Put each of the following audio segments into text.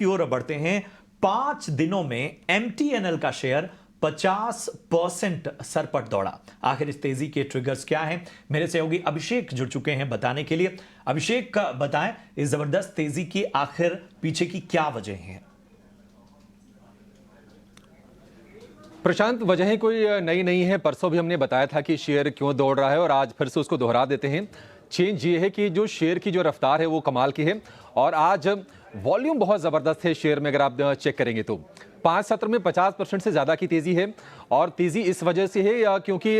की ओर बढ़ते हैं। 5 दिनों में एमटीएनएल का शेयर 50% सरपट दौड़ा। आखिर इस तेजी के ट्रिगर्स क्या हैं? मेरे सहयोगी अभिषेक जुड़ चुके हैं बताने के लिए। अभिषेक, बताएं इस जबरदस्त तेजी की आखिर पीछे की क्या वजह है? प्रशांत, वजहें कोई नई नहीं है। परसों भी हमने बताया था कि शेयर क्यों दौड़ रहा है और आज फिर से उसको दोहरा देते हैं। चेंज ये है कि जो शेयर की जो रफ्तार है वो कमाल की है और आज वॉल्यूम बहुत ज़बरदस्त है शेयर में। अगर आप चेक करेंगे तो 5 सत्र में 50% से ज़्यादा की तेज़ी है और तेज़ी इस वजह से है क्योंकि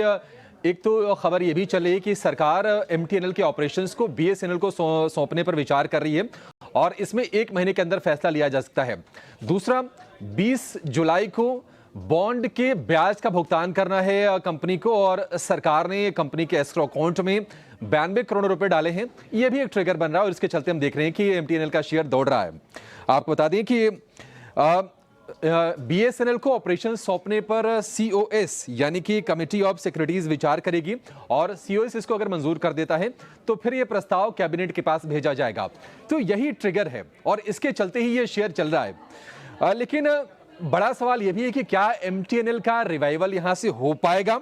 एक तो खबर ये भी चले कि सरकार एमटीएनएल के ऑपरेशंस को बीएसएनएल को सौंपने पर विचार कर रही है और इसमें 1 महीने के अंदर फैसला लिया जा सकता है। दूसरा, 20 जुलाई को बॉन्ड के ब्याज का भुगतान करना है कंपनी को और सरकार ने कंपनी के एस्क्रो अकाउंट में 92 करोड़ रुपए डाले हैं। यह भी एक ट्रिगर बन रहा है और इसके चलते हम देख रहे हैं कि एमटीएनएल का शेयर दौड़ रहा है। आपको बता दें कि बीएसएनएल को ऑपरेशन सौंपने पर सीओएस यानी कि कमेटी ऑफ सिक्योरिटीज विचार करेगी और सीओएस इसको अगर मंजूर कर देता है तो फिर यह प्रस्ताव कैबिनेट के पास भेजा जाएगा। तो यही ट्रिगर है और इसके चलते ही यह शेयर चल रहा है। लेकिन बड़ा सवाल यह भी है कि क्या एमटीएनएल का रिवाइवल यहां से हो पाएगा,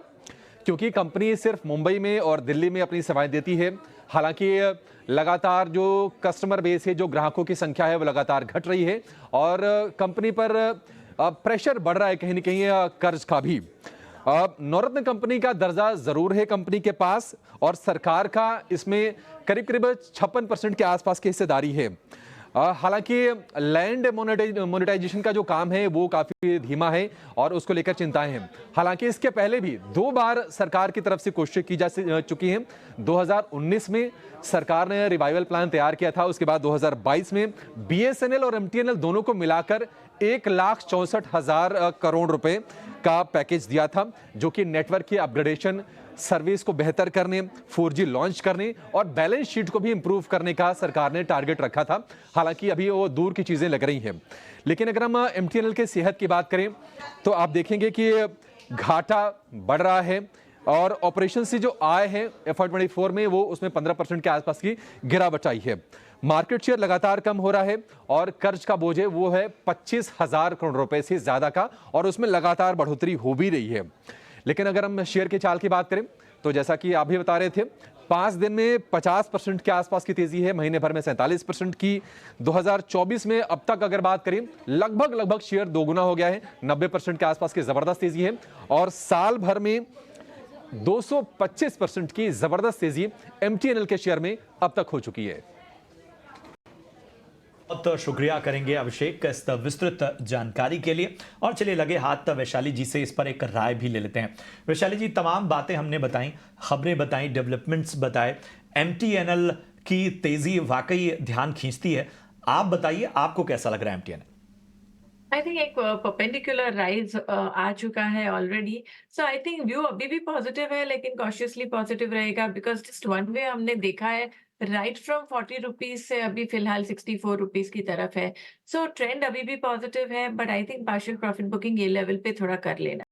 क्योंकि कंपनी सिर्फ मुंबई में और दिल्ली में अपनी सेवाएं देती है। हालांकि लगातार जो कस्टमर बेस है, जो ग्राहकों की संख्या है, वो लगातार घट रही है और कंपनी पर प्रेशर बढ़ रहा है कहीं ना कहीं कर्ज का भी। नवरत्न कंपनी का दर्जा जरूर है कंपनी के पास और सरकार का इसमें करीब करीब 56% के आसपास की हिस्सेदारी है। हालांकि लैंड मोनेटाइजेशन का जो काम है वो काफी धीमा है और उसको लेकर चिंताएं हैं। हालांकि इसके पहले भी 2 बार सरकार की तरफ से कोशिश की जा चुकी है। 2019 में सरकार ने रिवाइवल प्लान तैयार किया था, उसके बाद 2022 में बीएसएनएल और एमटीएनएल दोनों को मिलाकर 1,64,000 करोड़ रुपए का पैकेज दिया था, जो कि नेटवर्क की अपग्रेडेशन, सर्विस को बेहतर करने, 4G लॉन्च करने और बैलेंस शीट को भी इंप्रूव करने का सरकार ने टारगेट रखा था। हालांकि अभी वो दूर की चीजें लग रही हैं। लेकिन अगर हम एमटीएनएल के सेहत की बात करें तो आप देखेंगे कि घाटा बढ़ रहा है और ऑपरेशन से जो आय है FY24 में वो उसमें 15% के आसपास की गिरावट आई है। मार्केट शेयर लगातार कम हो रहा है और कर्ज का बोझ है वो है 25,000 करोड़ रुपए से ज्यादा का और उसमें लगातार बढ़ोतरी हो भी रही है। लेकिन अगर हम शेयर के चाल की बात करें तो जैसा कि आप भी बता रहे थे, 5 दिन में 50% के आसपास की तेजी है, महीने भर में 47% की। 2024 में अब तक अगर बात करें लगभग शेयर दोगुना हो गया है, 90% के आसपास की जबरदस्त तेजी है और साल भर में 225% की जबरदस्त तेजी एमटीएनएल के शेयर में अब तक हो चुकी है। बहुत शुक्रिया करेंगे अभिषेक इस विस्तृत जानकारी के लिए। और चलिए लगे हाथ वैशाली जी से इस पर एक राय भी ले लेते हैं। वैशाली जी, तमाम बातें हमने बताई, खबरें बताई, डेवलपमेंट्स बताए, एमटीएनएल की तेजी वाकई ध्यान खींचती है। आप बताइए, आपको कैसा लग रहा है एमटीएनएल? आई थिंक एक परपेंडिकुलर राइज आ चुका है already. So I think view अभी भी पॉजिटिव है लेकिन कॉशियसली पॉजिटिव रहेगा बिकॉज जस्ट वन वे हमने देखा है राइट फ्रॉम 40 रुपीज से अभी फिलहाल 64 रुपीज की तरफ है। सो ट्रेंड अभी भी पॉजिटिव है but I think partial profit booking ये लेवल पे थोड़ा कर लेना।